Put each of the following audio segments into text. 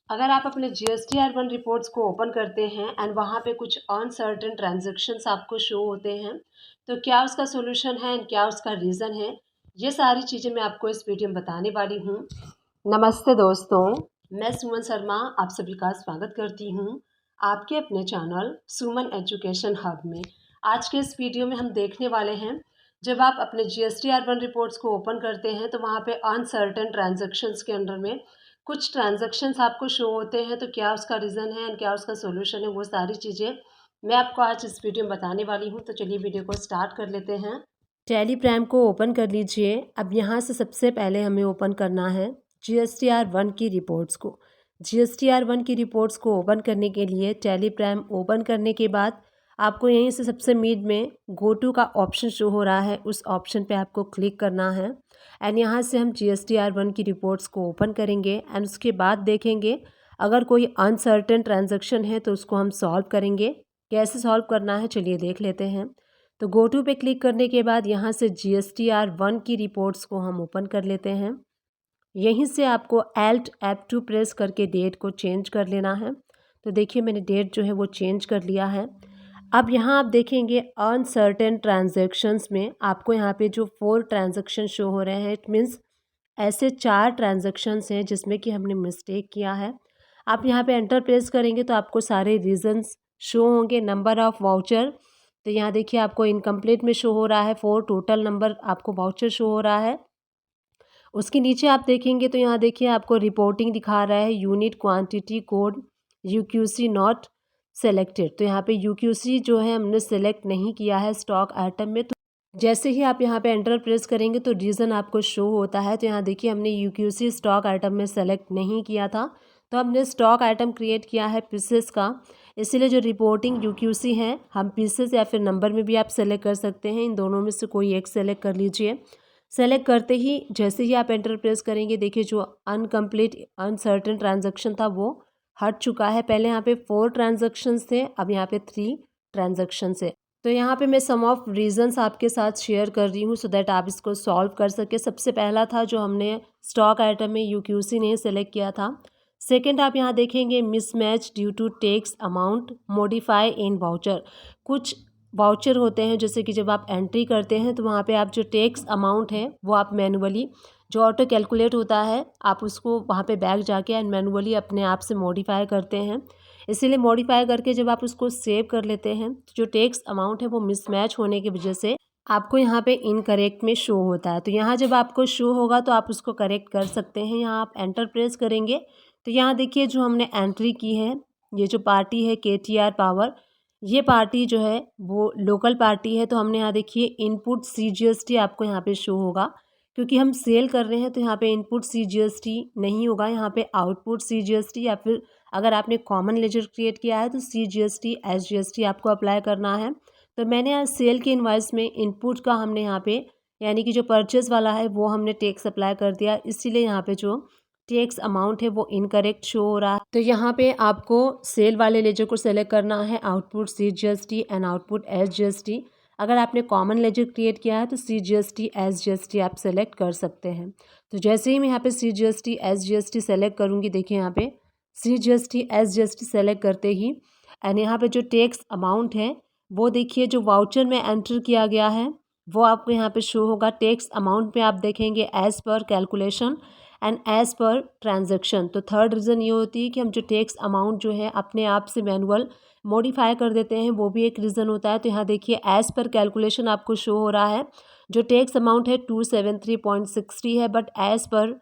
अगर आप अपने GSTR-1 रिपोर्ट्स को ओपन करते हैं एंड वहाँ पे कुछ अनसर्टेन ट्रांजैक्शंस आपको शो होते हैं, तो क्या उसका सॉल्यूशन है एंड क्या उसका रीज़न है, ये सारी चीज़ें मैं आपको इस वीडियो में बताने वाली हूँ। नमस्ते दोस्तों, मैं सुमन शर्मा आप सभी का स्वागत करती हूँ आपके अपने चैनल सुमन एजुकेशन हब में। आज के इस वीडियो में हम देखने वाले हैं, जब आप अपने GSTR-1 रिपोर्ट्स को ओपन करते हैं तो वहाँ पे अनसर्टेन ट्रांजैक्शंस के अंडर में कुछ ट्रांजैक्शंस आपको शो होते हैं, तो क्या उसका रीज़न है एंड क्या उसका सॉल्यूशन है, वो सारी चीज़ें मैं आपको आज इस वीडियो में बताने वाली हूँ। तो चलिए वीडियो को स्टार्ट कर लेते हैं। टेलीग्राम को ओपन कर लीजिए। अब यहाँ से सबसे पहले हमें ओपन करना है GSTR-1 की रिपोर्ट्स को। GSTR-1 की रिपोर्ट्स को ओपन करने के लिए टेलीग्राम ओपन करने के बाद आपको यहीं से सबसे मिड में गो टू का ऑप्शन शो हो रहा है, उस ऑप्शन पे आपको क्लिक करना है एंड यहाँ से हम GSTR-1 की रिपोर्ट्स को ओपन करेंगे एंड उसके बाद देखेंगे अगर कोई अनसर्टेन ट्रांजैक्शन है तो उसको हम सॉल्व करेंगे। कैसे सॉल्व करना है चलिए देख लेते हैं। तो गो टू पे क्लिक करने के बाद यहाँ से GSTR-1 की रिपोर्ट्स को हम ओपन कर लेते हैं। यहीं से आपको Alt F2 प्रेस करके डेट को चेंज कर लेना है। तो देखिए मैंने डेट जो है वो चेंज कर लिया है। अब यहाँ आप देखेंगे अनसर्टेन ट्रांजैक्शंस में आपको यहाँ पे जो 4 ट्रांजैक्शन शो हो रहे हैं, इट मीन्स ऐसे 4 ट्रांजैक्शंस हैं जिसमें कि हमने मिस्टेक किया है। आप यहाँ पे एंटर प्रेस करेंगे तो आपको सारे रीजंस शो होंगे। नंबर ऑफ़ वाउचर, तो यहाँ देखिए आपको इनकम्प्लीट में शो हो रहा है 4, टोटल नंबर आपको वाउचर शो हो रहा है। उसके नीचे आप देखेंगे तो यहाँ देखिए आपको रिपोर्टिंग दिखा रहा है unit quantity code UQC not selected. तो यहाँ पे UQC जो है हमने सेलेक्ट नहीं किया है स्टॉक आइटम में। तो जैसे ही आप यहाँ पे एंटर प्रेस करेंगे तो रीज़न आपको शो होता है। तो यहाँ देखिए हमने UQC स्टॉक आइटम में सेलेक्ट नहीं किया था, तो हमने स्टॉक आइटम क्रिएट किया है पीसेस का। इसीलिए जो रिपोर्टिंग UQC है हम पीसेस या फिर नंबर में भी आप सेलेक्ट कर सकते हैं, इन दोनों में से कोई एक सेलेक्ट कर लीजिए। सेलेक्ट करते ही जैसे ही आप एंटर प्रेस करेंगे देखिए जो अनकम्प्लीट अनसर्टेन ट्रांजैक्शन था वो हट चुका है। पहले यहाँ पे 4 ट्रांजैक्शंस थे, अब यहाँ पे 3 ट्रांजैक्शंस है। तो यहाँ पे मैं सम ऑफ रीजंस आपके साथ शेयर कर रही हूँ सो दैट आप इसको सॉल्व कर सके। सबसे पहला था जो हमने स्टॉक आइटम में UQC नहीं सेलेक्ट किया था। सेकेंड आप यहाँ देखेंगे mismatch due to tax amount modify in voucher. कुछ वाउचर होते हैं जैसे कि जब आप एंट्री करते हैं तो वहाँ पे आप जो टैक्स अमाउंट है वो आप मैनुअली जो ऑटो कैलकुलेट होता है आप उसको वहाँ पे बैक जाके एंड मैनुअली अपने आप से मॉडिफाई करते हैं। इसीलिए मॉडिफाई करके जब आप उसको सेव कर लेते हैं तो जो टैक्स अमाउंट है वो मिसमैच होने की वजह से आपको यहाँ पे इनकरेक्ट में शो होता है। तो यहाँ जब आपको शो होगा तो आप उसको करेक्ट कर सकते हैं। यहाँ आप एंटर प्रेस करेंगे तो यहाँ देखिए जो हमने एंट्री की है, ये जो पार्टी है KTR पावर, ये पार्टी जो है वो लोकल पार्टी है। तो हमने यहाँ देखिए इनपुट CGST आपको यहाँ पे शो होगा, क्योंकि हम सेल कर रहे हैं तो यहाँ पे इनपुट CGST नहीं होगा, यहाँ पे आउटपुट CGST या फिर अगर आपने कॉमन लेजर क्रिएट किया है तो CGST SGST आपको अप्लाई करना है। तो मैंने यहाँ सेल के इनवॉइस में इनपुट का हमने यहाँ पे यानी कि जो परचेज वाला है वो हमने टैक्स अप्लाई कर दिया, इसीलिए यहाँ पे जो टैक्स अमाउंट है वो इनकरेक्ट शो हो रहा है। तो यहाँ पे आपको सेल वाले लेजर को सेलेक्ट करना है, output CGST and output SGST। अगर आपने कॉमन लेजर क्रिएट किया है तो CGST SGST आप सेलेक्ट कर सकते हैं। तो जैसे ही मैं यहाँ पे CGST SGST सेलेक्ट करूँगी, देखिए यहाँ पे CGST SGST सेलेक्ट करते ही एंड यहाँ पे जो टैक्स अमाउंट है वो देखिए जो वाउचर में एंटर किया गया है वो आपको यहाँ पे शो होगा। टैक्स अमाउंट पे आप देखेंगे as per calculation and as per transaction. तो थर्ड रीज़न ये होती है कि हम जो टैक्स अमाउंट जो है अपने आप से मैनुअल मॉडिफाई कर देते हैं, वो भी एक रीज़न होता है। तो यहाँ देखिए एज़ पर कैलकुलेशन आपको शो हो रहा है, जो टैक्स अमाउंट है 273.60 है, बट एज़ पर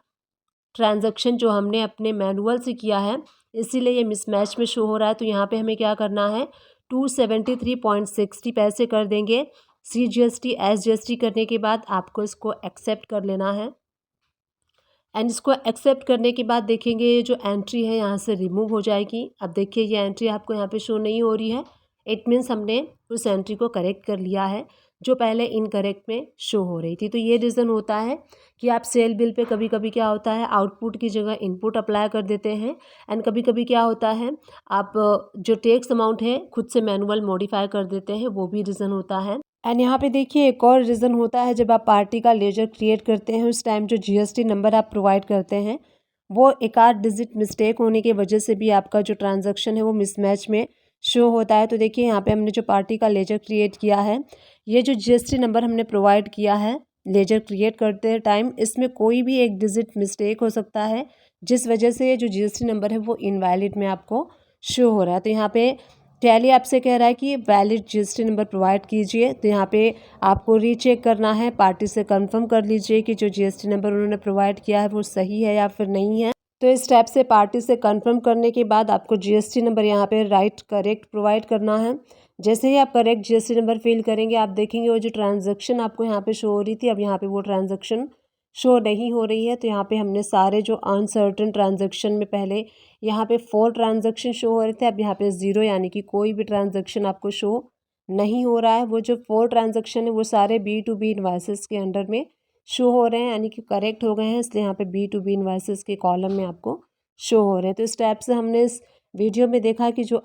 ट्रांजैक्शन जो हमने अपने मैनुअल से किया है इसीलिए ये मिसमैच में शो हो रहा है। तो यहाँ पे हमें क्या करना है, 273.60 पैसे कर देंगे। CGST SGST करने के बाद आपको इसको एक्सेप्ट कर लेना है एंड इसको एक्सेप्ट करने के बाद देखेंगे ये जो एंट्री है यहाँ से रिमूव हो जाएगी। अब देखिए ये एंट्री आपको यहाँ पे शो नहीं हो रही है, इट मीन्स हमने उस एंट्री को करेक्ट कर लिया है जो पहले इनकरेक्ट में शो हो रही थी। तो ये रीज़न होता है कि आप सेल बिल पे कभी कभी क्या होता है आउटपुट की जगह इनपुट अप्लाई कर देते हैं एंड कभी कभी क्या होता है आप जो टैक्स अमाउंट है खुद से मैनुअल मॉडिफाई कर देते हैं, वो भी रीज़न होता है। एंड यहाँ पे देखिए एक और रीज़न होता है, जब आप पार्टी का लेजर क्रिएट करते हैं उस टाइम जो GST नंबर आप प्रोवाइड करते हैं वो एक आध डिजिट मिस्टेक होने की वजह से भी आपका जो ट्रांजैक्शन है वो मिसमैच में शो होता है। तो देखिए यहाँ पे हमने जो पार्टी का लेजर क्रिएट किया है, ये जो जीएसटी नंबर हमने प्रोवाइड किया है लेजर क्रिएट करते टाइम, इसमें कोई भी एक डिजिट मिस्टेक हो सकता है, जिस वजह से जो जीएसटी नंबर है वो इनवैलिड में आपको शो हो रहा है। तो यहाँ पे टैली आपसे कह रहा है कि वैलिड जीएसटी नंबर प्रोवाइड कीजिए। तो यहाँ पे आपको रीचेक करना है, पार्टी से कंफर्म कर लीजिए कि जो जीएसटी नंबर उन्होंने प्रोवाइड किया है वो सही है या फिर नहीं है। तो इस स्टेप से पार्टी से कंफर्म करने के बाद आपको जीएसटी नंबर यहाँ पे राइट करेक्ट प्रोवाइड करना है। जैसे ही आप करेक्ट जीएसटी नंबर फिल करेंगे, आप देखेंगे वो जो ट्रांजैक्शन आपको यहाँ पे शो हो रही थी, अब यहाँ पे वो ट्रांजैक्शन शो नहीं हो रही है। तो यहाँ पे हमने सारे जो अनसर्टेन ट्रांजैक्शन में पहले यहाँ पे 4 ट्रांजैक्शन शो हो रहे थे, अब यहाँ पे 0 यानी कि कोई भी ट्रांजैक्शन आपको शो नहीं हो रहा है। वो जो 4 ट्रांजैक्शन है वो सारे B2B इनवॉइसेस के अंडर में शो हो रहे हैं, यानी कि करेक्ट हो गए हैं, इसलिए यहाँ पे B2B इनवॉइसेस के कॉलम में आपको शो हो रहे हैं। तो इस टाइप से हमने इस वीडियो में देखा कि जब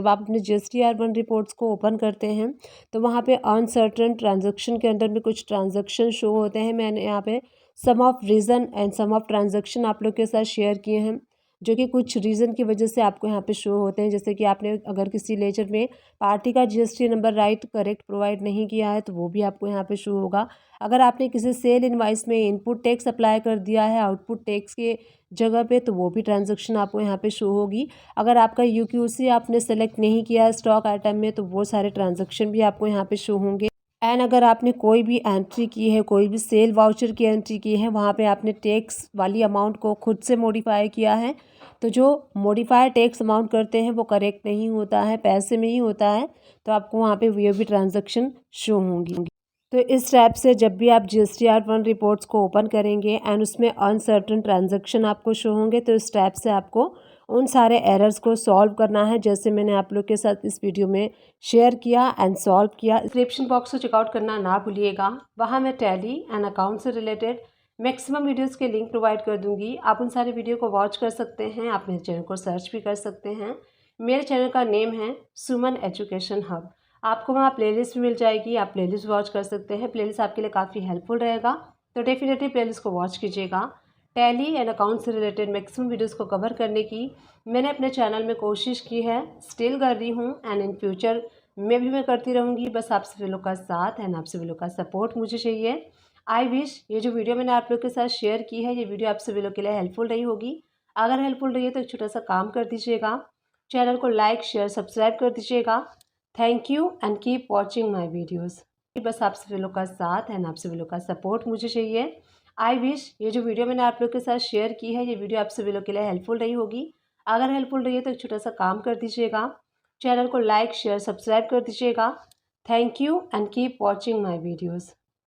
आप अपने GSTR1 रिपोर्ट्स को ओपन करते हैं तो वहाँ पे अनसर्टेन ट्रांजैक्शन के अंदर में कुछ ट्रांजैक्शन शो होते हैं। मैंने यहाँ पे some of reason and some of transaction आप लोग के साथ शेयर किए हैं, जो कि कुछ रीज़न की वजह से आपको यहाँ पे शो होते हैं। जैसे कि आपने अगर किसी लेजर में पार्टी का GST number right correct provide नहीं किया है तो वो भी आपको यहाँ पे शो होगा। अगर आपने किसी सेल इनवाइस में इनपुट टैक्स अप्लाई कर दिया है आउटपुट टैक्स के जगह पे, तो वो भी ट्रांजैक्शन आपको यहाँ पे शो होगी। अगर आपका यूक्यूसी आपने सेलेक्ट नहीं किया है स्टॉक आइटम में, तो वो सारे ट्रांजैक्शन भी आपको यहाँ पे शो होंगे। एंड अगर आपने कोई भी एंट्री की है, कोई भी सेल वाउचर की एंट्री की है, वहाँ पे आपने टैक्स वाली अमाउंट को खुद से मॉडिफाई किया है, तो जो मॉडिफाई टैक्स अमाउंट करते हैं वो करेक्ट नहीं होता है, पैसे में ही होता है, तो आपको वहाँ पे वो भी ट्रांजैक्शन शो होंगी। तो इस टाइप से जब भी आप GSTR1 रिपोर्ट्स को ओपन करेंगे एंड उसमें अनसर्टेन ट्रांजैक्शन आपको शो होंगे, तो इस टाइप से आपको उन सारे एरर्स को सॉल्व करना है, जैसे मैंने आप लोग के साथ इस वीडियो में शेयर किया एंड सॉल्व किया। डिस्क्रिप्शन बॉक्स को चेकआउट करना ना भूलिएगा, वहाँ मैं टैली एंड अकाउंट से रिलेटेड मैक्सिमम वीडियोस के लिंक प्रोवाइड कर दूंगी। आप उन सारे वीडियो को वॉच कर सकते हैं, आप मेरे चैनल को सर्च भी कर सकते हैं। मेरे चैनल का नेम है सुमन एजुकेशन हब। आपको वहाँ प्लेलिस्ट भी मिल जाएगी, आप प्लेलिस्ट वॉच कर सकते हैं। प्लेलिस्ट आपके लिए काफ़ी हेल्पफुल रहेगा, तो डेफिनेटली प्लेलिस्ट को वॉच कीजिएगा। टैली एंड अकाउंट से रिलेटेड मैक्सिमम वीडियोस को कवर करने की मैंने अपने चैनल में कोशिश की है, स्टिल कर रही हूँ एंड इन फ्यूचर मैं करती रहूँगी। बस आप सभी लोग का साथ एंड आप सभी लोग का सपोर्ट मुझे चाहिए। आई विश ये जो वीडियो मैंने आप लोग के साथ शेयर की है, ये वीडियो आप सभी लोग के लिए हेल्पफुल रही होगी। अगर हेल्पफुल रही है तो एक छोटा सा काम कर दीजिएगा, चैनल को लाइक शेयर सब्सक्राइब कर दीजिएगा। Thank you and keep watching my videos. बस आप सभी लोग का साथ एंड आप सभी लोग का सपोर्ट मुझे चाहिए। आई विश ये जो वीडियो मैंने आप लोग के साथ शेयर की है, ये वीडियो आप सभी लोग के लिए हेल्पफुल रही होगी। अगर हेल्पफुल रही है तो एक छोटा सा काम कर दीजिएगा, चैनल को लाइक शेयर सब्सक्राइब कर दीजिएगा। Thank you and keep watching my videos.